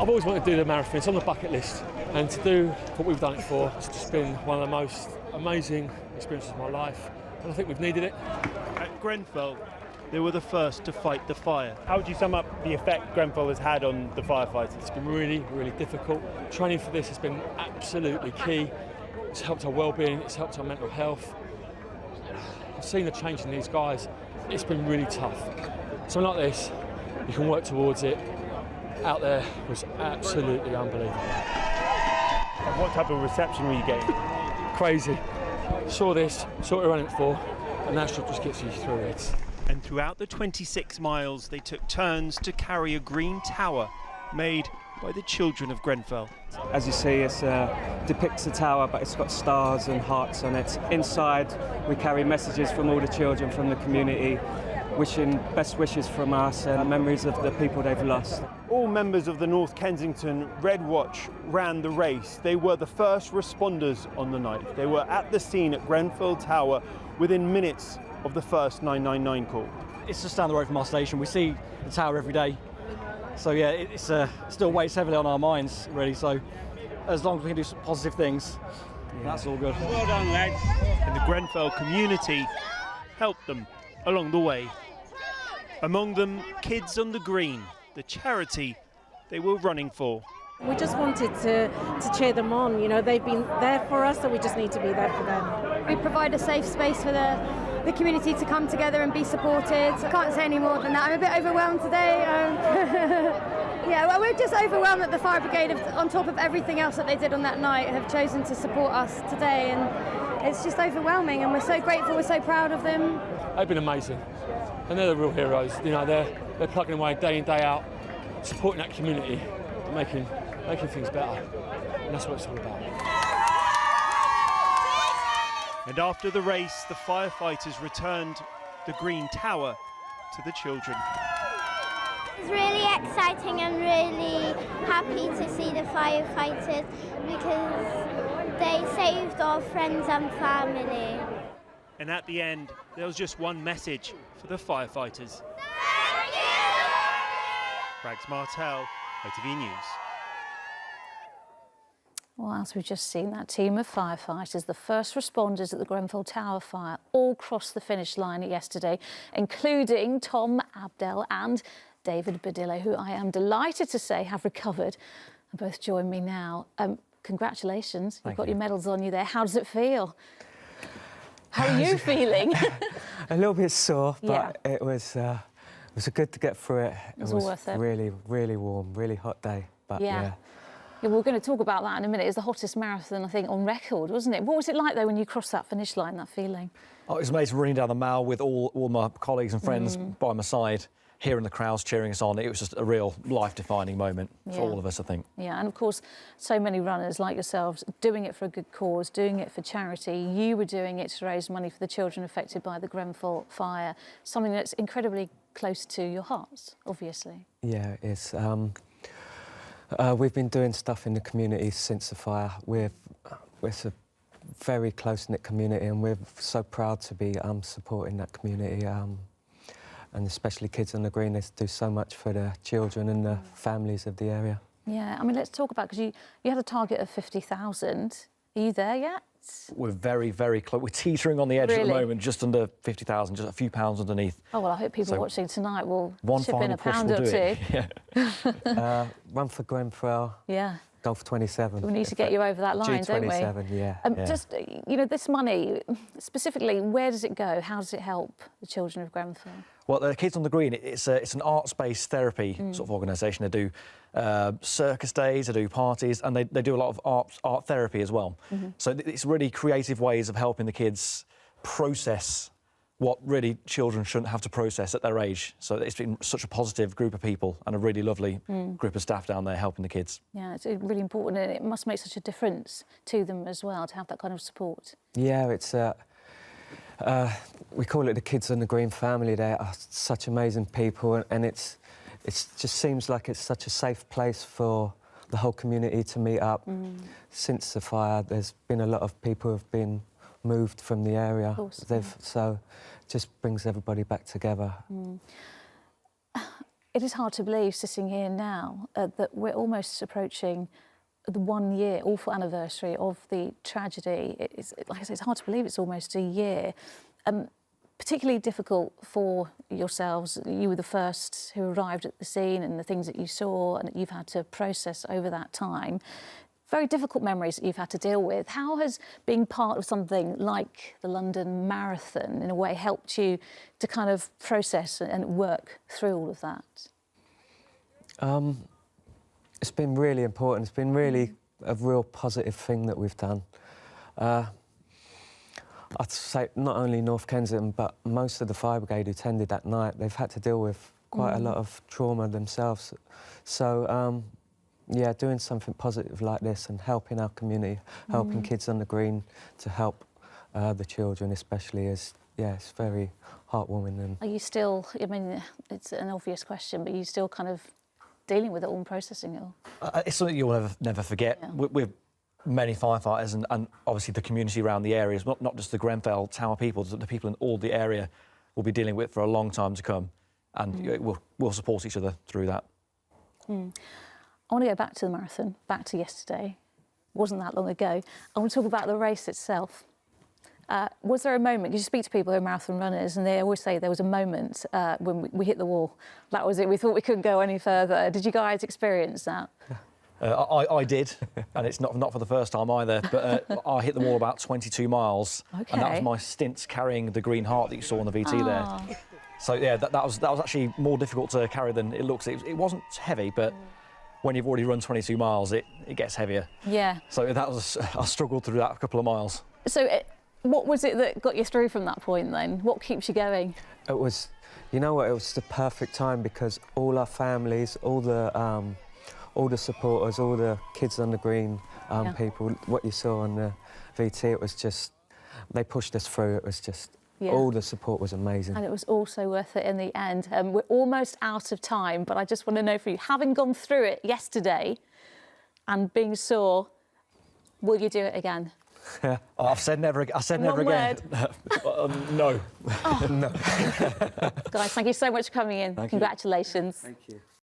I've always wanted to do the marathon. It's on the bucket list, and to do what we've done it for, it's just been one of the most amazing experiences of my life, and I think we've needed it. At Grenfell, they were the first to fight the fire. How would you sum up the effect Grenfell has had on the firefighters? It's been really, really difficult. Training for this has been absolutely key. It's helped our well-being, it's helped our mental health. I've seen the change in these guys. It's been really tough. Something like this, you can work towards it. Out there was absolutely unbelievable. And what type of reception were you getting? Crazy. Saw this, saw what we're running for, and that just gets you through it. And throughout the 26 miles, they took turns to carry a green tower made by the children of Grenfell. As you see, it depicts the tower, but it's got stars and hearts on it. Inside, we carry messages from all the children from the community, wishing best wishes from us and memories of the people they've lost. All members of the North Kensington Red Watch ran the race. They were the first responders on the night. They were at the scene at Grenfell Tower within minutes of the first 999 call. It's just down the road from our station. We see the tower every day. So yeah, it still weighs heavily on our minds, really. So as long as we can do some positive things, that's all good. Well done, lads. And the Grenfell community helped them along the way. Among them, Kids on the Green, the charity they were running for. We just wanted to cheer them on. You know, they've been there for us, so we just need to be there for them. We provide a safe space for the community to come together and be supported. I can't say any more than that. I'm a bit overwhelmed today. Yeah, well, we're just overwhelmed that the fire brigade, on top of everything else that they did on that night, have chosen to support us today, and it's just overwhelming, and we're so grateful, we're so proud of them. They've been amazing, and they're the real heroes. You know, they're plugging away day in, day out, supporting that community, and making things better, and that's what it's all about. And after the race, the firefighters returned the green tower to the children. It's really exciting and really happy to see the firefighters because they saved our friends and family. And at the end, there was just one message for the firefighters. Thank you! Rags Martel, ITV News. Well, as we've just seen, that team of firefighters, the first responders at the Grenfell Tower fire, all crossed the finish line yesterday, including Tom Abdel and David Badillo, who I am delighted to say have recovered and both join me now. Congratulations. You've got your medals on you there. How does it feel? How are you feeling? A little bit sore, but it was good to get through it. It was all worth it. Really, really warm, really hot day. But yeah. Yeah, we're going to talk about that in a minute. It was the hottest marathon, I think, on record, wasn't it? What was it like, though, when you crossed that finish line, that feeling? Oh, it was amazing running down the mile with all my colleagues and friends by my side, hearing the crowds cheering us on. It was just a real life-defining moment for all of us, I think. Yeah, and of course, so many runners like yourselves doing it for a good cause, doing it for charity. You were doing it to raise money for the children affected by the Grenfell fire, something that's incredibly close to your hearts, obviously. Yeah, it is. We've been doing stuff in the community since the fire. We're a very close-knit community, and we're so proud to be supporting that community, and especially Kids on the Green. They do so much for the children and the families of the area. Yeah, I mean, let's talk about, because you had a target of 50,000. Are you there yet? We're very, very close. We're teetering on the edge at the moment, just under 50,000, just a few pounds underneath. Oh, well, I hope people watching tonight will one chip in a pound or two. Yeah. Run for Grenfell. Yeah. Go for 27. We need to get you over that line, don't we? G27, yeah. Just, you know, this money, specifically, where does it go? How does it help the children of Grenfell? Well, the Kids on the Green, it's an arts-based therapy sort of organisation. They do circus days, they do parties, and they do a lot of art therapy as well. So it's really creative ways of helping the kids process what really children shouldn't have to process at their age. So it's been such a positive group of people and a really lovely group of staff down there helping the kids. Yeah, it's really important, and it must make such a difference to them as well to have that kind of support. Yeah, it's we call it the Kids on the Green family. They are such amazing people, and it just seems like it's such a safe place for the whole community to meet up. Since the fire, there's been a lot of people who've been moved from the area. So it just brings everybody back together. It is hard to believe, sitting here now, that we're almost approaching the 1 year, awful anniversary of the tragedy. Like I say, it's hard to believe it's almost a year. Particularly difficult for yourselves. You were the first who arrived at the scene, and the things that you saw and that you've had to process over that time. Very difficult memories that you've had to deal with. How has being part of something like the London Marathon, in a way, helped you to kind of process and work through all of that? It's been really important. It's been really a real positive thing that we've done. I'd say not only North Kensington, but most of the fire brigade who attended that night, they've had to deal with quite a lot of trauma themselves. So, yeah, doing something positive like this and helping our community, helping kids on the green to help the children especially is, yeah, it's very heartwarming. And are you still, I mean, it's an obvious question, but are you still kind of dealing with it all and processing it all? It's something you'll never forget. Yeah. We're many firefighters and obviously the community around the area, not just the Grenfell Tower people, the people in all the area will be dealing with for a long time to come, and we'll support each other through that. I want to go back to the marathon, back to yesterday. It wasn't that long ago. I want to talk about the race itself. Was there a moment, you speak to people who are marathon runners and they always say there was a moment when we hit the wall. That was it, we thought we couldn't go any further. Did you guys experience that? I did, and it's not for the first time either, but I hit the wall about 22 miles, and that was my stint carrying the green heart that you saw on the VT there. So, yeah, that was actually more difficult to carry than it looks. It wasn't heavy, but when you've already run 22 miles, it gets heavier. Yeah. So I struggled through that a couple of miles. So what was it that got you through from that point then? What keeps you going? it was, you know what, it was the perfect time because all our families, all the supporters, all the kids on the green, people, what you saw on the VT, it was just, they pushed us through. It was just, all the support was amazing. And it was also worth it in the end. We're almost out of time, but I just want to know from you, having gone through it yesterday and being sore, will you do it again? I've said never again. I said never again. No. No. Guys, thank you so much for coming in. Thank Congratulations. You. Thank you.